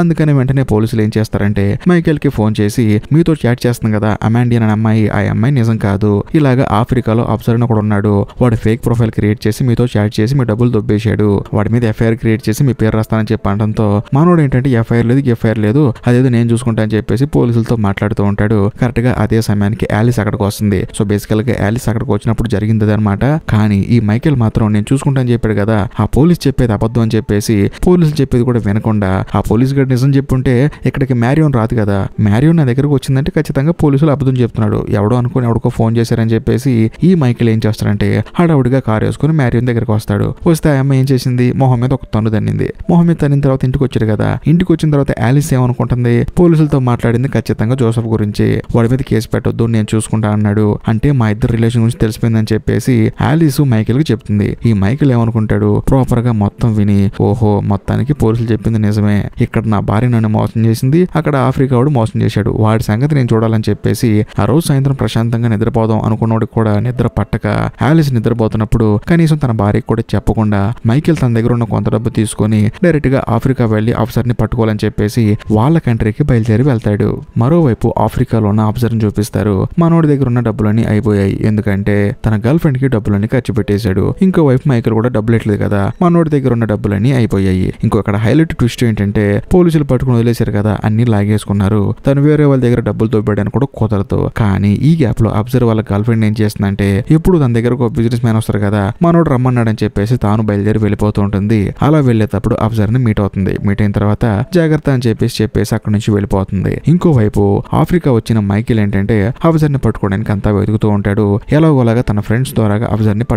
అందుకని వెంటనే పోలీసులు ఏం చేస్తారంటే మైకేల్ కి ఫోన్ చేసి మీతో చాట్ చేస్తుంది కదా అమాండి అనే అమ్మాయి, ఆ అమ్మాయి నిజం కాదు, ఇలాగా ఆఫ్రికాలో అబ్జర్వర్ ఒకడు ఉన్నాడు, వాడు ఫేక్ ప్రొఫైల్ క్రియేట్ చేసి మీతో చాట్ చేసి మీ డబ్బులు దొబ్బేశాడు, వాడి మీద ఎఫ్ఐఆర్ క్రియేట్ చేసి మీ పేరు రాస్తానని చెప్పి అనడంతో మనోడు ఏంటంటే ఎఫ్ఐఆర్ లేదు అదేదో నేను చూసుకుంటా అని చెప్పేసి పోలీసులతో మాట్లాడుతూ ఉంటాడు. కరెక్ట్ గా అదే సమయానికి యాలిస్ అక్కడికి వస్తుంది. సో బేసికల్ గా యాలిస్ అక్కడికి వచ్చినప్పుడు జరిగింది అనమాట. కానీ ఈ మైకేల్ మాత్రం నేను చూసుకుంటా అని చెప్పాడు కదా, ఆ పోలీస్ చెప్పేది అబద్ధం అని చెప్పేసి పోలీసులు చెప్పేది కూడా వినకుండా ఆ పోలీస్ గడు నిజం చెప్పుంటే ఇక్కడికి మ్యారియోన్ రాదు కదా, మ్యారియోన్ నా దగ్గరకు వచ్చిందంటే ఖచ్చితంగా పోలీసులు అబద్ధం చెప్తున్నాడు, ఎవడో అనుకుని ఎవడికో ఫోన్ చేశారని చెప్పేసి ఈ మైకేల్ ఏం చేస్తాడంటే హడావుడిగా కారు వేసుకుని మ్యారియోన్ దగ్గరకు వస్తాడు. వస్తే ఆ అమ్మాయి ఏం చేసింది, మొహం మీద ఒక తన్ను తన్నింది. మొహం మీద తన్నిన తర్వాత ఇంటికి వచ్చాడు కదా, ఇంటికి వచ్చిన తర్వాత యాలిస్ ఏమనుకుంటుంది, పోలీసులతో మాట్లాడింది ఖచ్చితంగా జోసెఫ్ గురించి, వాడి మీద కేసు పెట్టొద్దు నేను చూసుకుంటా అన్నాడు, అంటే మా ఇద్దరు రిలేషన్ గురించి తెలిసిపోయిందని చెప్పేసి యాలిస్ మైకేల్ కి చెప్తుంది. ఈ మైకేల్ ఏమనుకుంటాడు, ప్రాపర్ గా మొత్తం విని ఓహో మొత్తానికి పోలీసులు చెప్పింది నిజమే, ఇక్కడ నా భార్య నన్ను మోసం చేసింది, అక్కడ ఆఫ్రికా వాడు మోసం చేశాడు, వాడి సంగతి నేను చూడాలని చెప్పేసి ఆ రోజు సాయంత్రం ప్రశాంతంగా నిద్రపోదాం అనుకున్నోడికి కూడా నిద్ర పట్టక యాలిస్ నిద్రపోతున్నప్పుడు కనీసం తన భార్యకి కూడా చెప్పకుండా మైకేల్ తన దగ్గర ఉన్న కొంత డబ్బు తీసుకొని డైరెక్ట్ గా ఆఫ్రికా వెళ్లి ఆఫీసర్ ని పట్టుకోవాలని చెప్పేసి వాళ్ళ కంట్రీకి బయలుదేరి వెళ్తాడు. మరోవైపు ఆఫ్రికాలో ఉన్న ఆఫీసర్ ని చూపిస్తారు. మనోడి దగ్గర ఉన్న డబ్బులన్నీ అయిపోయాయి, ఎందుకంటే తన గర్ల్ ఫ్రెండ్ కి డబ్బులన్నీ ఖర్చు పెట్టేశాడు. ఇంకోవైపు మైకేల్ కూడా డబ్బులు ఎట్లేదు కదా, మనోడి దగ్గర ఉన్న డబ్బులన్నీ అయిపోయాయి. ఇంకొక హైలైట్ ట్విస్ట్ ఏంటంటే పోలీసులు పట్టుకుని వదిలేశారు కదా, అన్ని లాగేసుకున్నారు, తను వేరే వాళ్ళ దగ్గర డబ్బులు దొబ్బడానికి కూడా కుదరదు. కానీ ఈ గ్యాప్ లో అబ్జర్వ్ వాళ్ళ గర్ల్ ఫ్రెండ్ ఏం చేస్తుందంటే ఎప్పుడు తన దగ్గర ఒక బిజినెస్ మ్యాన్ వస్తారు కదా, మనోడు రమ్మన్నాడని చెప్పేసి తాను బయలుదేరి వెళ్ళిపోతూ ఉంటుంది. అలా వెళ్ళేటప్పుడు అబ్జర్వ్ ని మీట్ అవుతుంది. మీట్ అయిన తర్వాత జాగ్రత్త అని చెప్పేసి అక్కడి నుంచి వెళ్ళిపోతుంది. ఇంకోవైపు ఆఫ్రికా వచ్చిన మైకేల్ ఏంటంటే అబ్జర్వ్ ని పట్టుకోవడానికి అంతా వెతుకుతూ ఉంటాడు. ఎలాగోలాగా తన ఫ్రెండ్స్ ద్వారా అబ్జర్వ్ ని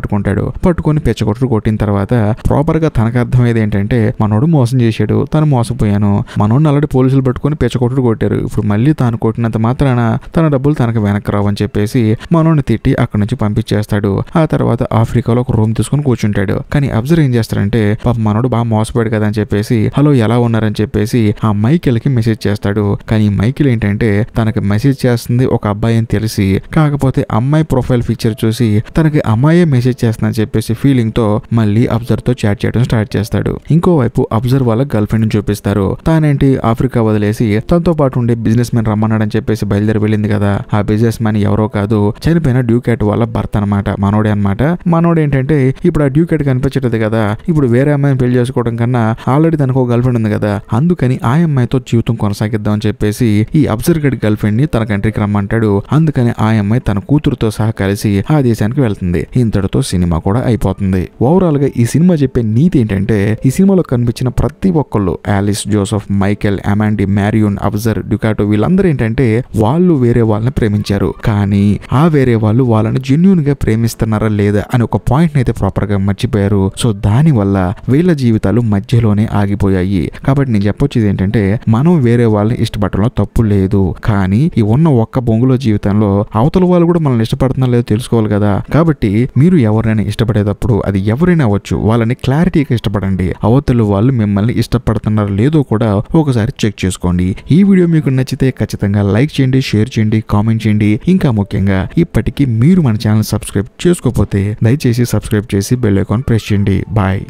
పట్టుకొని పెచ్చగొట్టు కొట్టిన తర్వాత ప్రాపర్ గా తనకు అర్థమయ్యేది ఏంటంటే మనోడు మోసం చేశాడు, తను మోసపోయాను, మనోడిని ఆల్రెడీ పోలీసులు పట్టుకొని పెచ్చగొట్టు కొట్టారు, ఇప్పుడు మళ్ళీ తాను కొట్టినంత మాత్రాన తన డబ్బులు తనకు వెనక్కి రావని చెప్పేసి మనోడిని తిట్టి అక్కడి నుంచి పంపించేస్తాడు. ఆ తర్వాత ఆఫ్రికాలో ఒక రూమ్ తీసుకుని కూర్చుంటాడు. కానీ అబ్జర్వ్ ఏం చేస్తాడంటే పాప మనోడు బాగా మోసపోయాడు కదా అని చెప్పేసి హలో ఎలా ఉన్నారని చెప్పేసి ఆ మైకేల్ కి మెసేజ్ చేస్తాడు. కానీ మైకేల్ ఏంటంటే తనకి మెసేజ్ చేస్తుంది ఒక అబ్బాయి అని తెలిసి, కాకపోతే అమ్మాయి ప్రొఫైల్ పిక్చర్ చూసి తనకి అమ్మాయే మెసేజ్ చేస్తుందని చెప్పేసి ఫీలింగ్ తో మళ్ళీ అబ్జర్వ్ తో చాట్ చేయడం స్టార్ట్ చేస్తాడు. ఇంకోవైపు అబ్జర్వ్ వాళ్ళ గర్ల్ ఫ్రెండ్ చూపిస్తారు. తానేంటి ఆఫ్రికా వదిలేసి తనతో పాటు ఉండే బిజినెస్ మ్యాన్ రమ్మన్నాడని చెప్పేసి బయలుదేరి వెళ్ళింది కదా, ఆ బిజినెస్ మ్యాన్ ఎవరో కాదు చనిపోయిన డ్యూకెట్ వాళ్ళ భర్త అనమాట, మనోడే అనమాట. మనోడు ఏంటంటే ఇప్పుడు ఆ డ్యూకెట్ కనిపించట్లేదు కదా, ఇప్పుడు వేరే అమ్మాయిని పెళ్లి చేసుకోవడం కన్నా ఆల్రెడీ తనకు ఒక గర్ల్ ఫ్రెండ్ ఉంది కదా, అందుకని ఆ అమ్మాయితో జీవితం కొనసాగిద్దాం అని చెప్పేసి ఈ అబ్జర్వ్ గడి గర్ల్ ఫ్రెండ్ ని తన కంట్రీకి రమ్మంటాడు. అందుకని ఆ అమ్మాయి తన కూతురుతో సహా కలిసి ఆ దేశానికి వెళ్తుంది. ఇంతటితో సినిమా కూడా అయిపోతుంది. ఓవరాల్ గా ఈ సినిమా చెప్పే నీతి ఏంటంటే ఈ సినిమాలో కనిపించిన ప్రతి ఒక్కళ్ళు యాలిస్, జోసెఫ్, మైకేల్, అమాండి, మ్యారియోన్, అబ్జర్వ్, డ్యూకాటో వీళ్ళందరూ ఏంటంటే వాళ్ళు వేరే వాళ్ళని ప్రేమించారు, కానీ ఆ వేరే వాళ్ళు వాళ్ళని జెన్యూన్ గా ప్రేమిస్తున్నారా లేదా అని ఒక పాయింట్ అయితే ప్రాపర్ గా మర్చిపోయారు. సో దాని వల్ల వీళ్ళ జీవితాలు మధ్యలోనే ఆగిపోయాయి. కాబట్టి నేను చెప్పొచ్చేది ఏంటంటే మనం వేరే వాళ్ళని ఇష్టపడటంలో తప్పు లేదు, కానీ ఈ ఉన్న ఒక్క బొంగులో జీవితంలో అవతల వాళ్ళు కూడా మనల్ని ఇష్టపడుతున్నా లేదో తెలుసుకోవాలి కదా. కాబట్టి మీరు ఎవరైనా ఇష్టపడేటప్పుడు అది ఎవరైనా అవ్వచ్చు, వాళ్ళని క్లారిటీగా ఇష్టపడండి. అవతల వాళ్ళు మిమ్మల్ని ఇష్టపడుతున్నారో లేదో కూడా ఒకసారి చెక్ చేసుకోండి. ఈ వీడియో మీకు నచ్చితే ఖచ్చితంగా లైక్ చేయండి, షేర్ చేయండి, కామెంట్ చేయండి. ఇంకా ముఖ్యంగా ఇప్పటికీ మీరు మన ఛానల్ సబ్స్క్రైబ్ చేసుకోకపోతే దయచేసి సబ్స్క్రైబ్ చేసి బెల్ ఐకాన్ ప్రెస్ చేయండి. బాయ్.